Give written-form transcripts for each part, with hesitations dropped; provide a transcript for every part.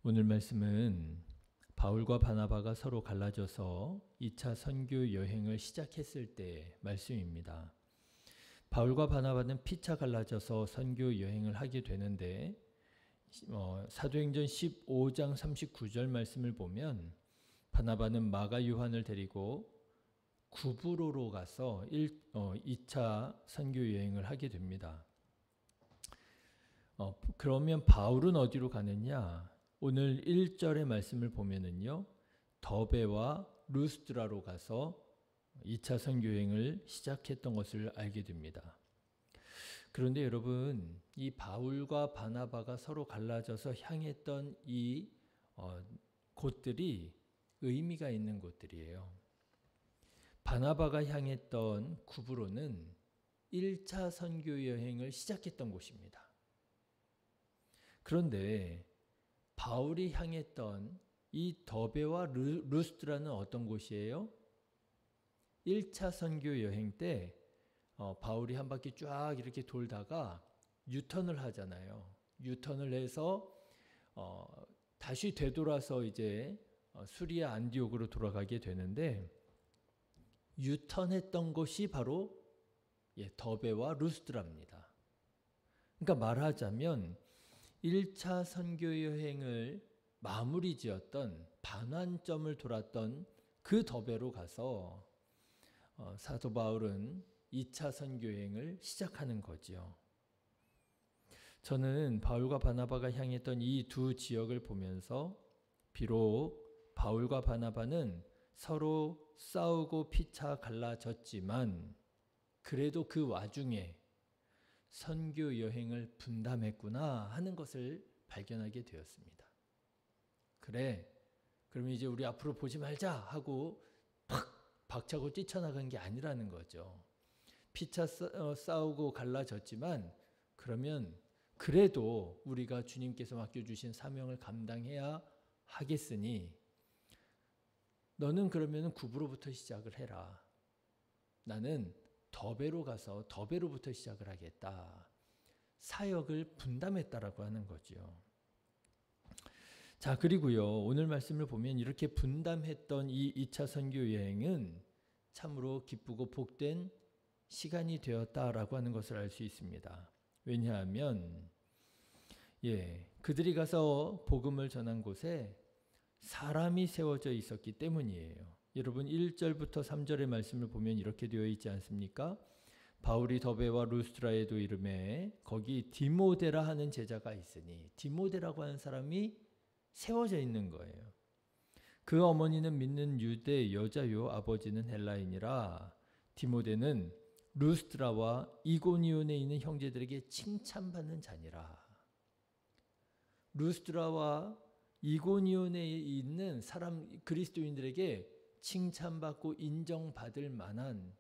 오늘 말씀은 바울과 바나바가 서로 갈라져서 2차 선교 여행을 시작했을 때 말씀입니다. 바울과 바나바는 피차 갈라져서 선교 여행을 하게 되는데 사도행전 15장 39절 말씀을 보면 바나바는 마가 요한을 데리고 구브로로 가서 2차 선교 여행을 하게 됩니다. 그러면 바울은 어디로 가느냐? 오늘 1절의 말씀을 보면은요, 더베와 루스드라로 가서 2차 선교여행을 시작했던 것을 알게 됩니다. 그런데 여러분, 이 바울과 바나바가 서로 갈라져서 향했던 이 곳들이 의미가 있는 곳들이에요. 바나바가 향했던 구브로는 1차 선교여행을 시작했던 곳입니다. 그런데 바울이 향했던 이 더베와 루스드라는 어떤 곳이에요? 1차 선교 여행 때 바울이 한 바퀴 쫙 이렇게 돌다가 유턴을 하잖아요. 유턴을 해서 다시 되돌아서 이제 수리아 안디옥으로 돌아가게 되는데 유턴했던 곳이 바로 더베와 루스드라입니다. 그러니까 말하자면 1차 선교여행을 마무리 지었던 반환점을 돌았던 그 더베로 가서 사도 바울은 2차 선교여행을 시작하는 거지요. 저는 바울과 바나바가 향했던 이 두 지역을 보면서 비록 바울과 바나바는 서로 싸우고 피차 갈라졌지만 그래도 그 와중에 선교 여행을 분담했구나 하는 것을 발견하게 되었습니다. 그래, 그러면 이제 우리 앞으로 보지 말자 하고 팍 박차고 뛰쳐나간 게 아니라는 거죠. 피차 싸우고 갈라졌지만 그러면 그래도 우리가 주님께서 맡겨주신 사명을 감당해야 하겠으니 너는 그러면 구브로부터 시작을 해라. 나는 더베로 가서 더베로부터 시작을 하겠다. 사역을 분담했다라고 하는 거죠. 자, 그리고요, 오늘 말씀을 보면 이렇게 분담했던 이 2차 선교 여행은 참으로 기쁘고 복된 시간이 되었다라고 하는 것을 알 수 있습니다. 왜냐하면 그들이 가서 복음을 전한 곳에 사람이 세워져 있었기 때문이에요. 여러분 1절부터 3절의 말씀을 보면 이렇게 되어 있지 않습니까? 바울이 더베와 루스드라에도 이르매 거기 디모데라 하는 제자가 있으니, 디모데라고 하는 사람이 세워져 있는 거예요. 그 어머니는 믿는 유대 여자요 아버지는 헬라인이라 디모데는 루스드라와 이고니온에 있는 형제들에게 칭찬받는 자니라. 루스드라와 이고니온에 있는 사람 그리스도인들에게 칭찬받고 인정받을 만한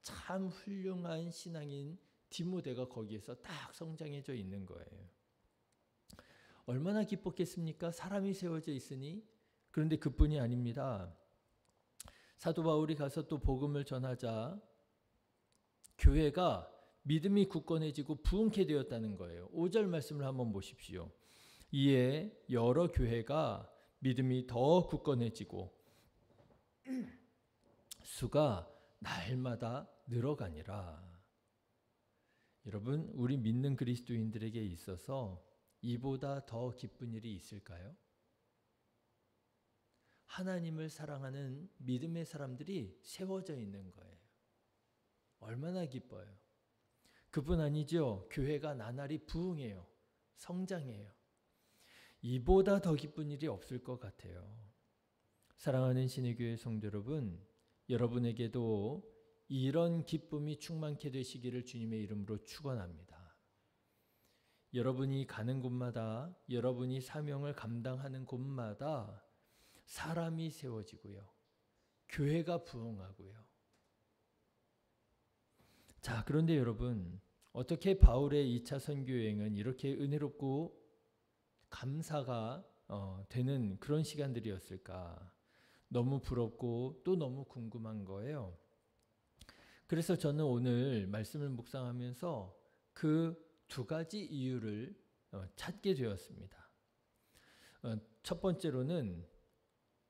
참 훌륭한 신앙인 디모데가 거기에서 딱 성장해져 있는 거예요. 얼마나 기뻤겠습니까? 사람이 세워져 있으니. 그런데 그뿐이 아닙니다. 사도 바울이 가서 또 복음을 전하자 교회가 믿음이 굳건해지고 부흥케 되었다는 거예요. 5절 말씀을 한번 보십시오. 이에 여러 교회가 믿음이 더 굳건해지고 수가 날마다 늘어가니라. 여러분, 우리 믿는 그리스도인들에게 있어서 이보다 더 기쁜 일이 있을까요? 하나님을 사랑하는 믿음의 사람들이 세워져 있는 거예요. 얼마나 기뻐요. 그뿐 아니죠. 교회가 나날이 부흥해요. 성장해요. 이보다 더 기쁜 일이 없을 것 같아요. 사랑하는 신의 교회 성도 여러분, 여러분에게도 이런 기쁨이 충만케 되시기를 주님의 이름으로 축원합니다. 여러분이 가는 곳마다, 여러분이 사명을 감당하는 곳마다 사람이 세워지고요. 교회가 부흥하고요. 자, 그런데 여러분, 어떻게 바울의 2차 선교 여행은 이렇게 은혜롭고 감사가 되는 그런 시간들이었을까? 너무 부럽고 또 너무 궁금한 거예요. 그래서 저는 오늘 말씀을 묵상하면서 그 두 가지 이유를 찾게 되었습니다. 첫 번째로는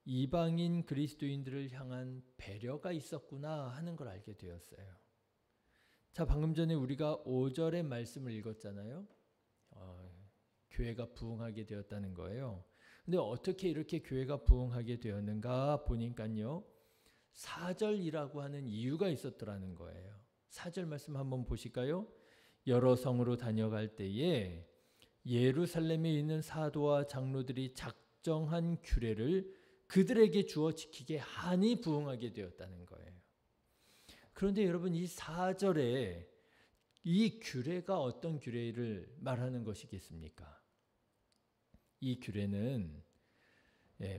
이방인 그리스도인들을 향한 배려가 있었구나 하는 걸 알게 되었어요. 자, 방금 전에 우리가 5절의 말씀을 읽었잖아요. 교회가 부흥하게 되었다는 거예요. 근데 어떻게 이렇게 교회가 부흥하게 되었는가 보니까요. 4절이라고 하는 이유가 있었더라는 거예요. 4절 말씀 한번 보실까요? 여러 성으로 다녀갈 때에 예루살렘에 있는 사도와 장로들이 작정한 규례를 그들에게 주어 지키게 하니 부흥하게 되었다는 거예요. 그런데 여러분, 이 4절에 이 규례가 어떤 규례를 말하는 것이겠습니까? 이 규례는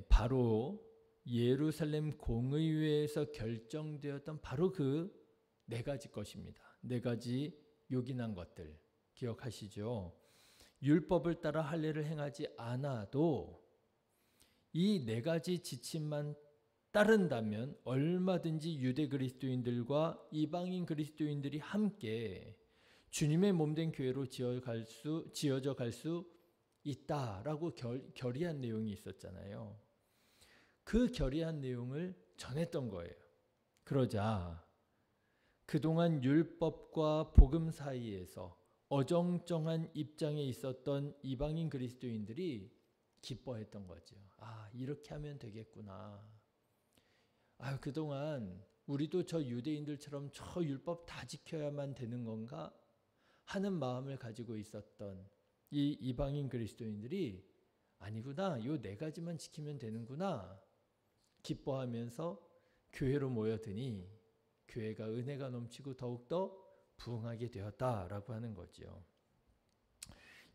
바로 예루살렘 공의회에서 결정되었던 바로 그 4가지 것입니다. 4가지 요긴한 것들 기억하시죠? 율법을 따라 할례를 행하지 않아도 이 4가지 지침만 따른다면 얼마든지 유대 그리스도인들과 이방인 그리스도인들이 함께 주님의 몸된 교회로 지어져 갈 수 있다라고 결의한 내용이 있었잖아요. 그 결의한 내용을 전했던 거예요. 그러자 그동안 율법과 복음 사이에서 어정쩡한 입장에 있었던 이방인 그리스도인들이 기뻐했던 거죠. 아, 이렇게 하면 되겠구나. 아, 그동안 우리도 저 유대인들처럼 저 율법 다 지켜야만 되는 건가 하는 마음을 가지고 있었던 이 이방인 그리스도인들이 아니구나, 요 4가지만 지키면 되는구나 기뻐하면서 교회로 모여드니 교회가 은혜가 넘치고 더욱더 부흥하게 되었다라고 하는 거죠.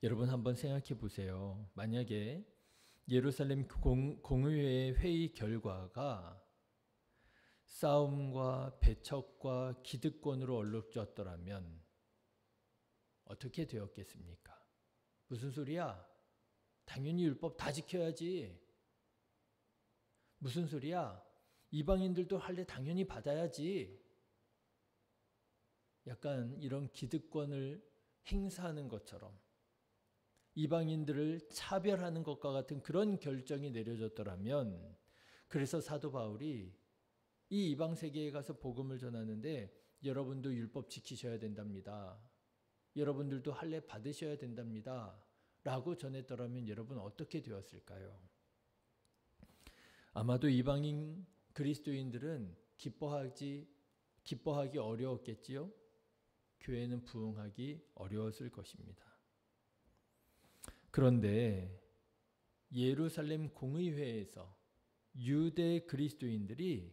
여러분 한번 생각해 보세요. 만약에 예루살렘 공의회의 회의 결과가 싸움과 배척과 기득권으로 얼룩졌더라면 어떻게 되었겠습니까? 무슨 소리야? 당연히 율법 다 지켜야지. 무슨 소리야? 이방인들도 할례 당연히 받아야지. 약간 이런 기득권을 행사하는 것처럼 이방인들을 차별하는 것과 같은 그런 결정이 내려졌더라면, 그래서 사도 바울이 이 이방 세계에 가서 복음을 전하는데 여러분도 율법 지키셔야 된답니다. 여러분들도 할례 받으셔야 된답니다. 라고 전했더라면 여러분 어떻게 되었을까요? 아마도 이방인 그리스도인들은 기뻐하기 어려웠겠지요. 교회는 부흥하기 어려웠을 것입니다. 그런데 예루살렘 공의회에서 유대 그리스도인들이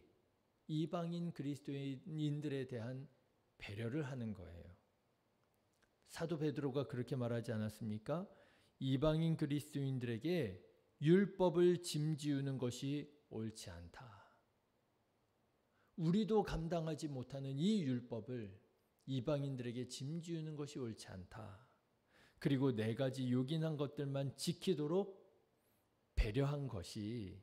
이방인 그리스도인들에 대한 배려를 하는 거예요. 사도 베드로가 그렇게 말하지 않았습니까? 이방인 그리스도인들에게 율법을 짐지우는 것이 옳지 않다. 우리도 감당하지 못하는 이 율법을 이방인들에게 짐지우는 것이 옳지 않다. 그리고 4가지 요긴한 것들만 지키도록 배려한 것이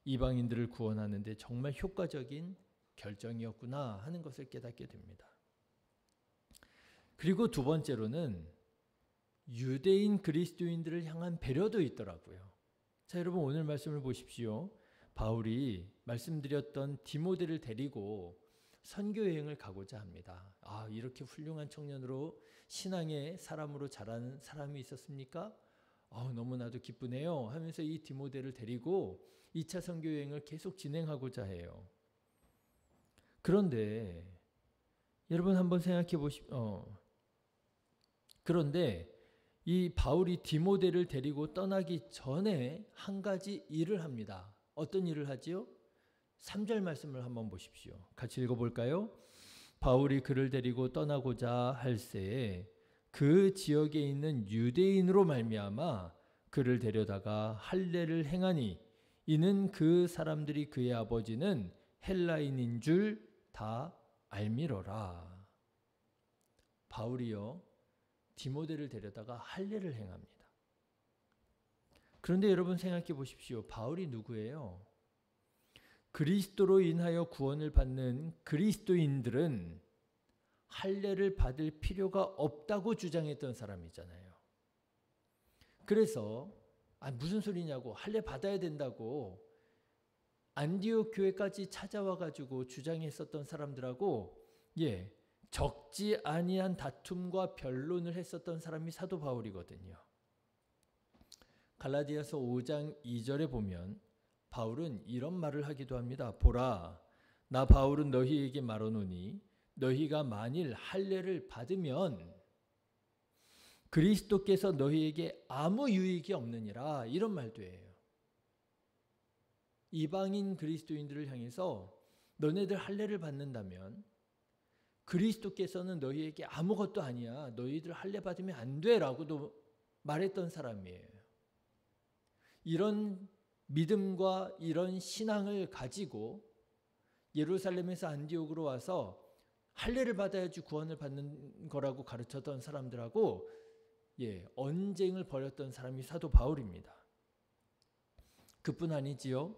이방인들을 구원하는 데 정말 효과적인 결정이었구나 하는 것을 깨닫게 됩니다. 그리고 2번째로는 유대인 그리스도인들을 향한 배려도 있더라고요. 자, 여러분 오늘 말씀을 보십시오. 바울이 말씀드렸던 디모데를 데리고 선교여행을 가고자 합니다. 아, 이렇게 훌륭한 청년으로 신앙의 사람으로 자란 사람이 있었습니까? 너무나도 기쁘네요 하면서 이 디모데를 데리고 2차 선교여행을 계속 진행하고자 해요. 그런데 여러분 한번 생각해 보십시오. 그런데 이 바울이 디모데를 데리고 떠나기 전에 한 가지 일을 합니다. 어떤 일을 하지요? 3절 말씀을 한번 보십시오. 같이 읽어볼까요? 바울이 그를 데리고 떠나고자 할새에 그 지역에 있는 유대인으로 말미암아 그를 데려다가 할례를 행하니 이는 그 사람들이 그의 아버지는 헬라인인 줄 다 알미러라. 바울이요, 디모데를 데려다가 할례를 행합니다. 그런데 여러분 생각해 보십시오. 바울이 누구예요? 그리스도로 인하여 구원을 받는 그리스도인들은 할례를 받을 필요가 없다고 주장했던 사람이잖아요. 그래서 무슨 소리냐고, 할례 받아야 된다고 안디옥 교회까지 찾아와 가지고 주장했었던 사람들하고 적지 아니한 다툼과 변론을 했었던 사람이 사도 바울이거든요. 갈라디아서 5장 2절에 보면 바울은 이런 말을 하기도 합니다. 보라, 나 바울은 너희에게 말하노니 너희가 만일 할례를 받으면 그리스도께서 너희에게 아무 유익이 없느니라, 이런 말도 해요. 이방인 그리스도인들을 향해서 너네들 할례를 받는다면 그리스도께서는 너희에게 아무것도 아니야, 너희들 할례 받으면 안 돼 라고도 말했던 사람이에요. 이런 믿음과 이런 신앙을 가지고 예루살렘에서 안디옥으로 와서 할례를 받아야지 구원을 받는 거라고 가르쳤던 사람들하고 언쟁을 벌였던 사람이 사도 바울입니다. 그뿐 아니지요.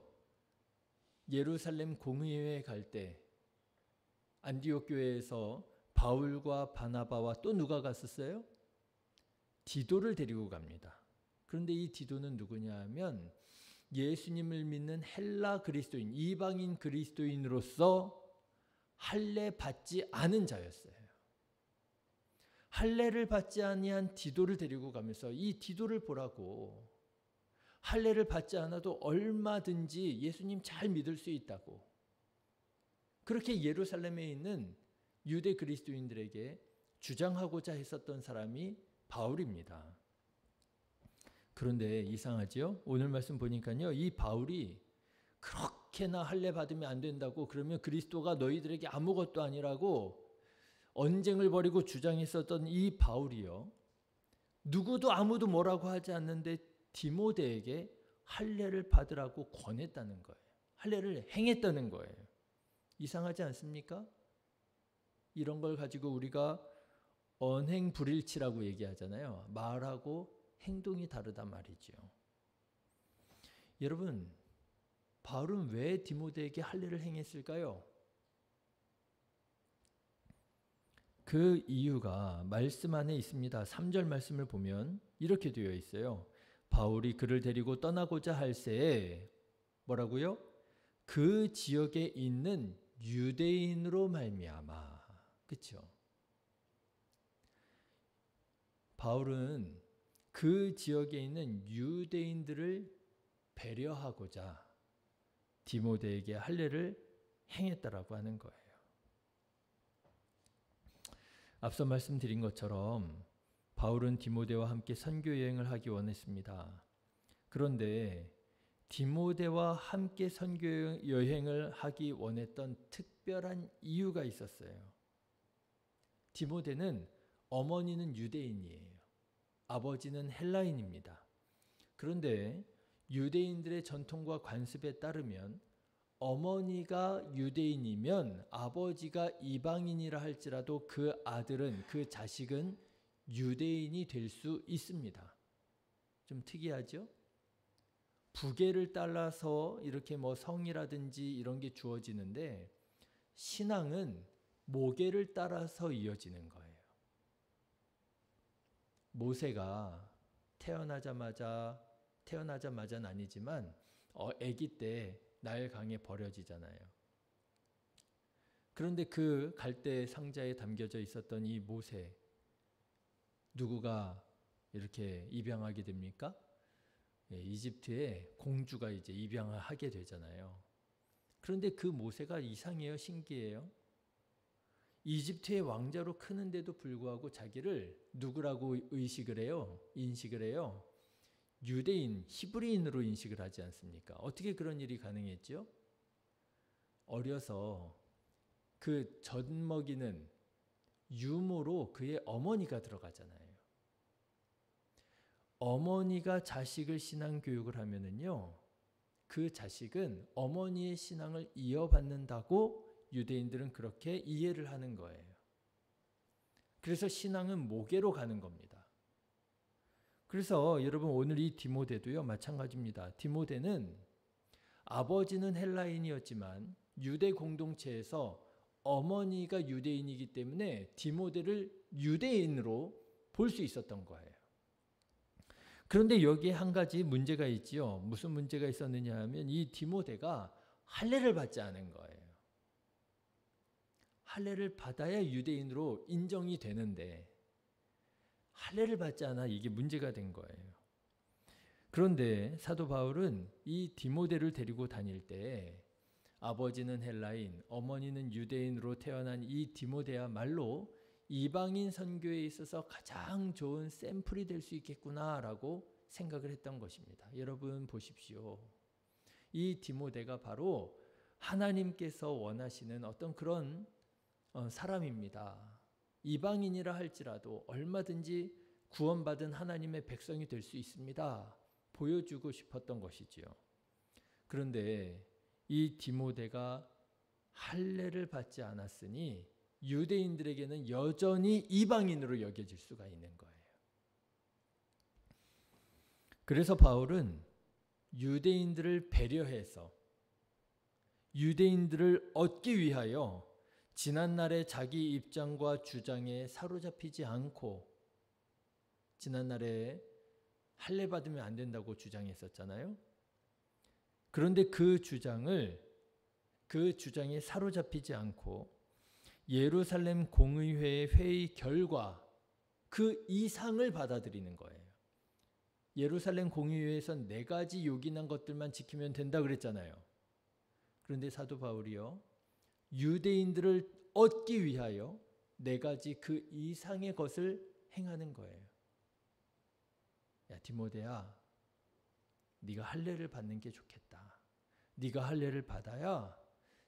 예루살렘 공의회에 갈 때 안디옥 교회에서 바울과 바나바와 또 누가 갔었어요? 디도를 데리고 갑니다. 그런데 이 디도는 누구냐 하면 예수님을 믿는 헬라 그리스도인, 이방인 그리스도인으로서 할례 받지 않은 자였어요. 할례를 받지 아니한 디도를 데리고 가면서 이 디도를 보라고, 할례를 받지 않아도 얼마든지 예수님 잘 믿을 수 있다고, 그렇게 예루살렘에 있는 유대 그리스도인들에게 주장하고자 했었던 사람이 바울입니다. 그런데 이상하죠? 오늘 말씀 보니까요, 이 바울이 그렇게나 할례 받으면 안 된다고, 그러면 그리스도가 너희들에게 아무것도 아니라고 언쟁을 벌이고 주장했었던 이 바울이요, 누구도 아무도 뭐라고 하지 않는데 디모데에게 할례를 받으라고 권했다는 거예요. 할례를 행했다는 거예요. 이상하지 않습니까? 이런 걸 가지고 우리가 언행불일치라고 얘기하잖아요. 말하고 행동이 다르다 말이죠. 여러분, 바울은 왜 디모데에게 할례를 행했을까요? 그 이유가 말씀 안에 있습니다. 3절 말씀을 보면 이렇게 되어 있어요. 바울이 그를 데리고 떠나고자 할 새에 뭐라고요? 그 지역에 있는 유대인으로 말미암아. 그렇죠? 바울은 그 지역에 있는 유대인들을 배려하고자 디모데에게 할례를 행했다라고 하는 거예요. 앞서 말씀드린 것처럼 바울은 디모데와 함께 선교 여행을 하기 원했습니다. 그런데 디모데와 함께 선교 여행을 하기 원했던 특별한 이유가 있었어요. 디모데는 어머니는 유대인이에요. 아버지는 헬라인입니다. 그런데 유대인들의 전통과 관습에 따르면 어머니가 유대인이면 아버지가 이방인이라 할지라도 그 아들은, 그 자식은 유대인이 될 수 있습니다. 좀 특이하죠? 부계를 따라서 이렇게 성이라든지 이런 게 주어지는데 신앙은 모계를 따라서 이어지는 거예요. 모세가 태어나자마자는 아니지만 아기 때 나일강에 버려지잖아요. 그런데 그 갈대 상자에 담겨져 있었던 이 모세, 누구가 이렇게 입양하게 됩니까? 이집트의 공주가 이제 입양을 하게 되잖아요. 그런데 그 모세가 이상해요, 신기해요. 이집트의 왕자로 크는데도 불구하고 자기를 누구라고 인식을 해요? 유대인, 히브리인으로 인식을 하지 않습니까? 어떻게 그런 일이 가능했죠? 어려서 그 젖먹이는 유모로 그의 어머니가 들어가잖아요. 어머니가 자식을 신앙 교육을 하면은요, 그 자식은 어머니의 신앙을 이어받는다고 유대인들은 그렇게 이해를 하는 거예요. 그래서 신앙은 모계로 가는 겁니다. 그래서 여러분, 오늘 이 디모데도요 마찬가지입니다. 디모데는 아버지는 헬라인이었지만 유대 공동체에서 어머니가 유대인이기 때문에 디모데를 유대인으로 볼 수 있었던 거예요. 그런데 여기에 한 가지 문제가 있지요. 무슨 문제가 있었느냐 하면 이 디모데가 할례를 받지 않은 거예요. 할례를 받아야 유대인으로 인정이 되는데 할례를 받지 않아 이게 문제가 된 거예요. 그런데 사도 바울은 이 디모데를 데리고 다닐 때 아버지는 헬라인, 어머니는 유대인으로 태어난 이 디모데야말로 이방인 선교에 있어서 가장 좋은 샘플이 될 수 있겠구나라고 생각을 했던 것입니다. 여러분 보십시오. 이 디모데가 바로 하나님께서 원하시는 어떤 그런 사람입니다. 이방인이라 할지라도 얼마든지 구원받은 하나님의 백성이 될 수 있습니다. 보여주고 싶었던 것이지요. 그런데 이 디모데가 할례를 받지 않았으니 유대인들에게는 여전히 이방인으로 여겨질 수가 있는 거예요. 그래서 바울은 유대인들을 배려해서 유대인들을 얻기 위하여 지난날의 자기 입장과 주장에 사로잡히지 않고 지난날에 할례 받으면 안 된다고 주장했었잖아요. 그런데 그 주장에 사로잡히지 않고 예루살렘 공의회의 회의 결과 그 이상을 받아들이는 거예요. 예루살렘 공의회에서 4가지 요긴한 것들만 지키면 된다 그랬잖아요. 그런데 사도 바울이요, 유대인들을 얻기 위하여 4가지 그 이상의 것을 행하는 거예요. 야 디모데야, 네가 할례를 받는 게 좋겠다. 네가 할례를 받아야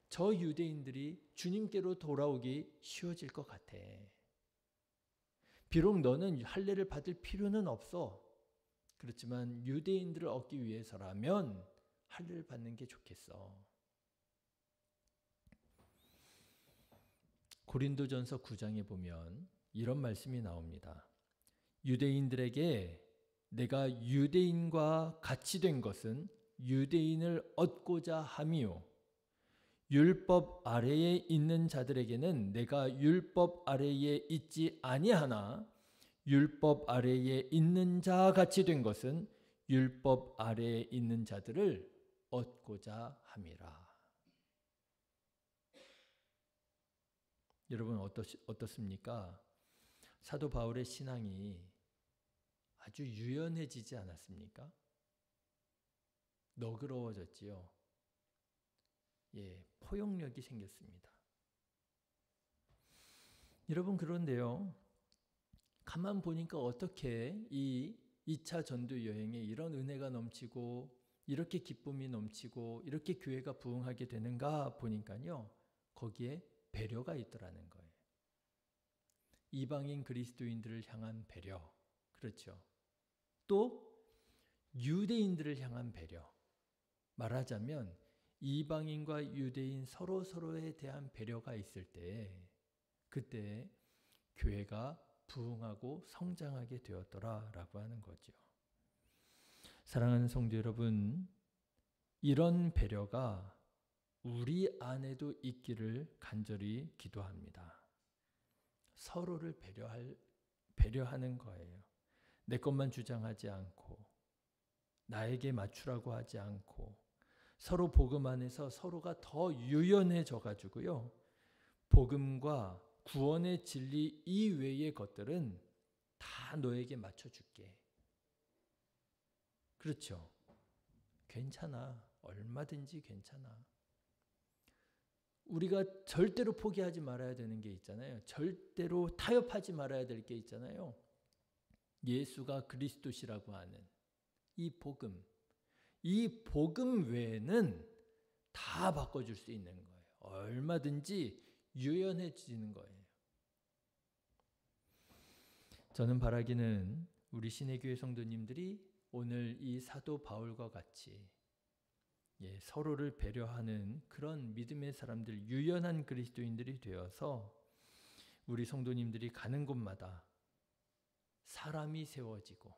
저 유대인들이 주님께로 돌아오기 쉬워질 것 같아. 비록 너는 할례를 받을 필요는 없어. 그렇지만 유대인들을 얻기 위해서라면 할례를 받는 게 좋겠어. 고린도전서 9장에 보면 이런 말씀이 나옵니다. 유대인들에게 내가 유대인과 같이 된 것은 유대인을 얻고자 함이요. 율법 아래에 있는 자들에게는 내가 율법 아래에 있지 아니하나 율법 아래에 있는 자 같이 된 것은 율법 아래에 있는 자들을 얻고자 함이라. 여러분 어떻습니까? 사도 바울의 신앙이 아주 유연해지지 않았습니까? 너그러워졌지요. 포용력이 생겼습니다. 여러분 그런데요, 가만 보니까 어떻게 이 2차 전도 여행에 이런 은혜가 넘치고 이렇게 기쁨이 넘치고 이렇게 교회가 부흥하게 되는가 보니까요, 거기에 배려가 있더라는 거예요. 이방인 그리스도인들을 향한 배려, 그렇죠. 또 유대인들을 향한 배려, 말하자면 이방인과 유대인 서로에 대한 배려가 있을 때 그때 교회가 부흥하고 성장하게 되었더라라고 하는 거죠. 사랑하는 성도 여러분, 이런 배려가 우리 안에도 있기를 간절히 기도합니다. 서로를 배려하는 거예요. 내 것만 주장하지 않고 나에게 맞추라고 하지 않고 서로 복음 안에서 서로가 더 유연해져 가지고요, 복음과 구원의 진리 이외의 것들은 다 너에게 맞춰줄게. 그렇죠? 괜찮아. 얼마든지 괜찮아. 우리가 절대로 포기하지 말아야 되는 게 있잖아요. 절대로 타협하지 말아야 될 게 있잖아요. 예수가 그리스도시라고 하는 이 복음. 이 복음 외에는 다 바꿔줄 수 있는 거예요. 얼마든지 유연해지는 거예요. 저는 바라기는 우리 신의교회 성도님들이 오늘 이 사도 바울과 같이 서로를 배려하는 그런 믿음의 사람들, 유연한 그리스도인들이 되어서 우리 성도님들이 가는 곳마다 사람이 세워지고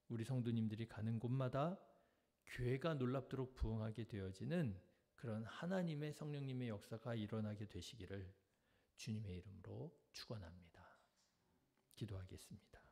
우리 성도님들이 가는 곳마다 교회가 놀랍도록 부흥하게 되어지는 그런 하나님의 성령님의 역사가 일어나게 되시기를 주님의 이름으로 축원합니다. 기도하겠습니다.